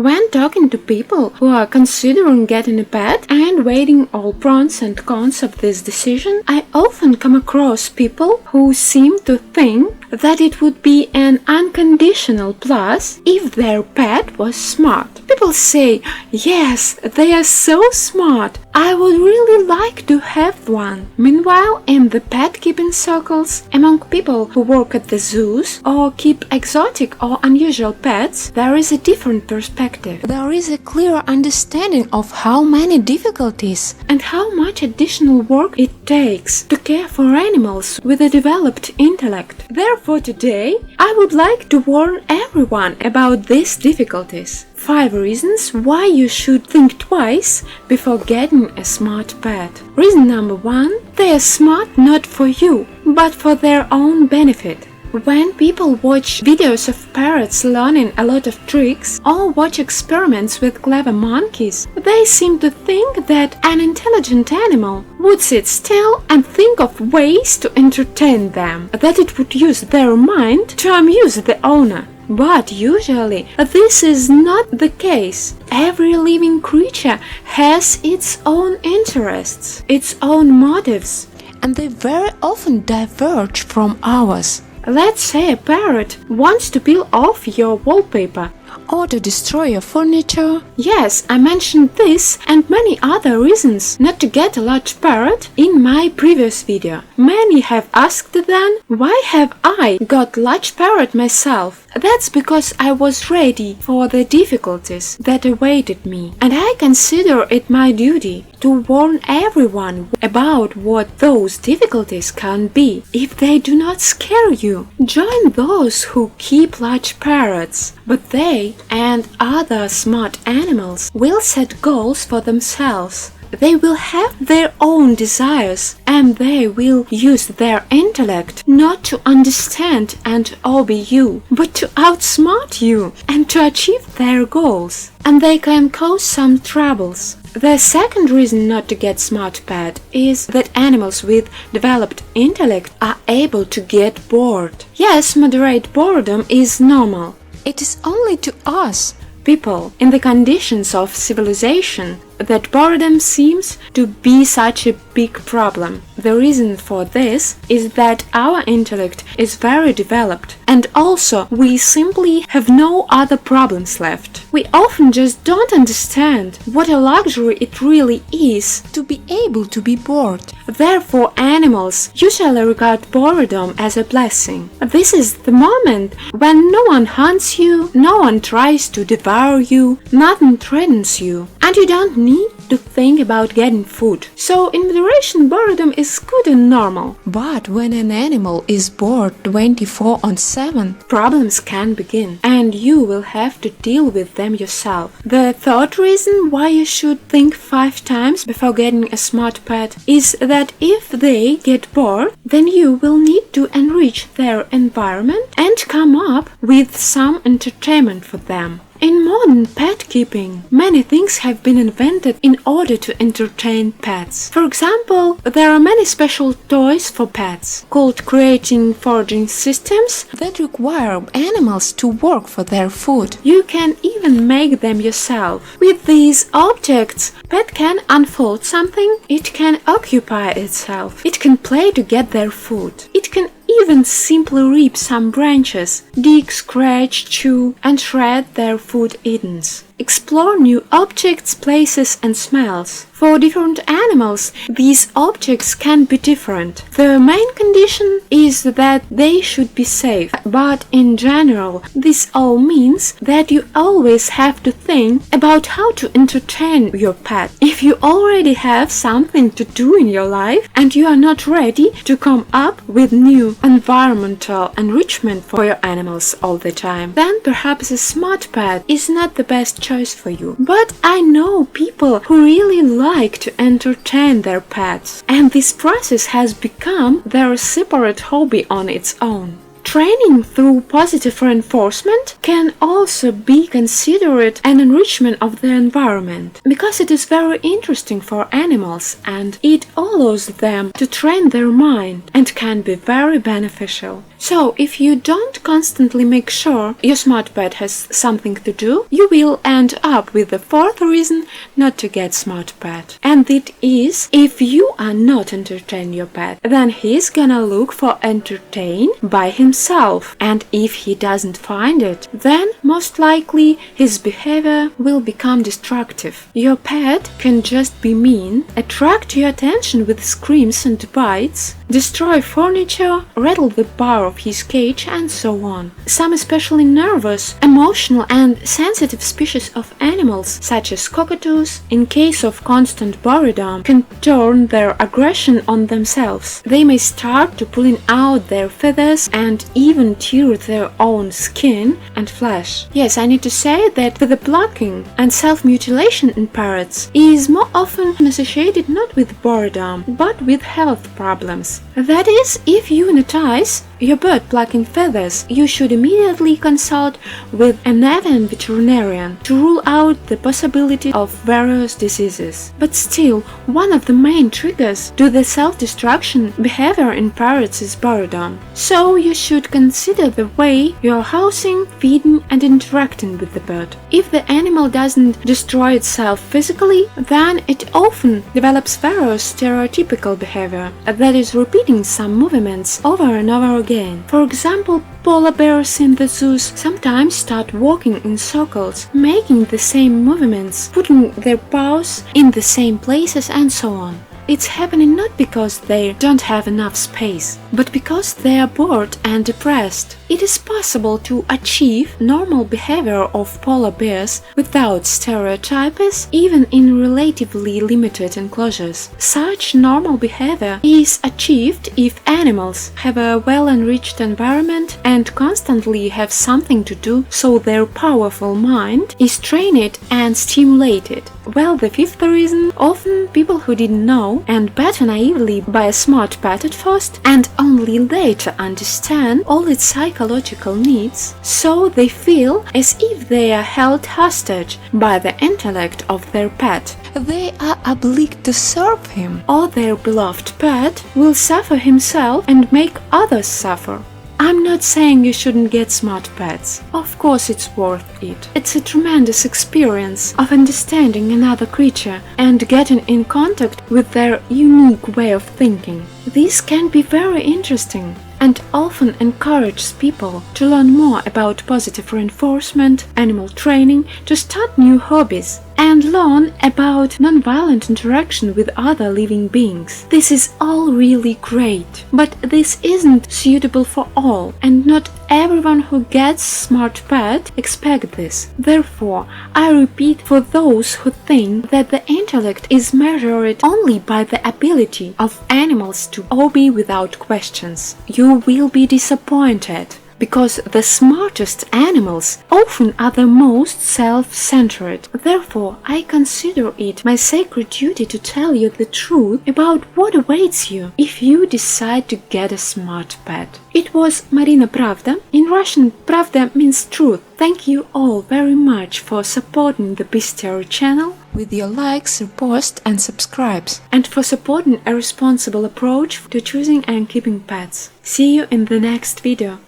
When talking to people who are considering getting a pet and weighing all pros and cons of this decision, I often come across people who seem to think that it would be an unconditional plus if their pet was smart. People say, yes, they are so smart, I would really like to have one. Meanwhile, in the pet-keeping circles, among people who work at the zoos or keep exotic or unusual pets, there is a different perspective. There is a clear understanding of how many difficulties and how much additional work it takes to care for animals with a developed intellect. Therefore, today, I would like to warn everyone about these difficulties. 5 reasons why you should think twice before getting a smart pet. Reason number 1, they are smart not for you, but for their own benefit. When people watch videos of parrots learning a lot of tricks or watch experiments with clever monkeys, they seem to think that an intelligent animal would sit still and think of ways to entertain them, that it would use their mind to amuse the owner. But usually, this is not the case. Every living creature has its own interests, its own motives, and they very often diverge from ours. Let's say a parrot wants to peel off your wallpaper or to destroy your furniture. Yes, I mentioned this and many other reasons not to get a large parrot in my previous video. Many have asked then, why have I got large parrot myself? That's because I was ready for the difficulties that awaited me, and I consider it my duty to warn everyone about what those difficulties can be. If they do not scare you, join those who keep large parrots, but they and other smart animals will set goals for themselves. They will have their own desires and they will use their intellect not to understand and obey you, but to outsmart you and to achieve their goals. And they can cause some troubles. The second reason not to get smart pet is that animals with developed intellect are able to get bored. Yes, moderate boredom is normal. It is only to us, people in the conditions of civilization, that boredom seems to be such a big problem. The reason for this is that our intellect is very developed, and also we simply have no other problems left. We often just don't understand what a luxury it really is to be able to be bored. Therefore, animals usually regard boredom as a blessing. This is the moment when no one hunts you, no one tries to devour you, nothing threatens you, and you don't need to think about getting food. So in moderation, boredom is good and normal. But when an animal is bored 24/7, problems can begin, and you will have to deal with them yourself. The third reason why you should think 5 times before getting a smart pet is that if they get bored, then you will need to enrich their environment and come up with some entertainment for them. In modern pet keeping, many things have been invented in order to entertain pets. For example, there are many special toys for pets, called creating foraging systems that require animals to work for their food. You can even make them yourself. With these objects, pet can unfold something, it can occupy itself, it can play to get their food, it can even simply rip some branches, dig, scratch, chew, and shred their food eaten. Explore new objects, places, and smells. For different animals, these objects can be different. The main condition is that they should be safe, but in general, this all means that you always have to think about how to entertain your pet. If you already have something to do in your life and you are not ready to come up with new environmental enrichment for your animals all the time, then perhaps a smart pet is not the best choice for you. But I know people who really like to entertain their pets, and this process has become their separate hobby on its own. Training through positive reinforcement can also be considered an enrichment of the environment, because it is very interesting for animals and it allows them to train their mind and can be very beneficial. So if you don't constantly make sure your smart pet has something to do, you will end up with the fourth reason not to get smart pet. And it is, if you are not entertain your pet, then he's gonna look for entertain by himself. And if he doesn't find it, then most likely his behavior will become destructive. Your pet can just be mean, attract your attention with screams and bites, destroy furniture, rattle the bar of his cage, and so on. Some especially nervous, emotional and sensitive species of animals, such as cockatoos, in case of constant boredom, can turn their aggression on themselves. They may start to pulling out their feathers and even tear their own skin and flesh. Yes, I need to say that the plucking and self-mutilation in parrots is more often associated not with boredom, but with health problems. That is, if you notice your bird plucking feathers, you should immediately consult with an avian veterinarian to rule out the possibility of various diseases. But still, one of the main triggers to the self-destruction behavior in parrots is boredom. So you should consider the way you are housing, feeding and interacting with the bird. If the animal doesn't destroy itself physically, then it often develops various stereotypical behavior, that is, repeating some movements over and over again. For example, polar bears in the zoos sometimes start walking in circles, making the same movements, putting their paws in the same places and so on. It's happening not because they don't have enough space, but because they are bored and depressed. It is possible to achieve normal behavior of polar bears without stereotypes, even in relatively limited enclosures. Such normal behavior is achieved if animals have a well-enriched environment and constantly have something to do, so their powerful mind is trained and stimulated. Well, the fifth reason, often people who didn't know and bet naively by a smart pet at first and only later understand all its psychological needs, so they feel as if they are held hostage by the intellect of their pet. They are obliged to serve him, or their beloved pet will suffer himself and make others suffer. I'm not saying you shouldn't get smart pets. Of course it's worth it. It's a tremendous experience of understanding another creature and getting in contact with their unique way of thinking. This can be very interesting and often encourages people to learn more about positive reinforcement, animal training, to start new hobbies, and learn about nonviolent interaction with other living beings. This is all really great, but this isn't suitable for all, and not everyone who gets smart pet expects this. Therefore, I repeat, for those who think that the intellect is measured only by the ability of animals to obey without questions, you will be disappointed, because the smartest animals often are the most self-centered. Therefore, I consider it my sacred duty to tell you the truth about what awaits you if you decide to get a smart pet. It was Marina Pravda. In Russian, Pravda means truth. Thank you all very much for supporting the Bestiary channel with your likes, reposts and subscribes, and for supporting a responsible approach to choosing and keeping pets. See you in the next video.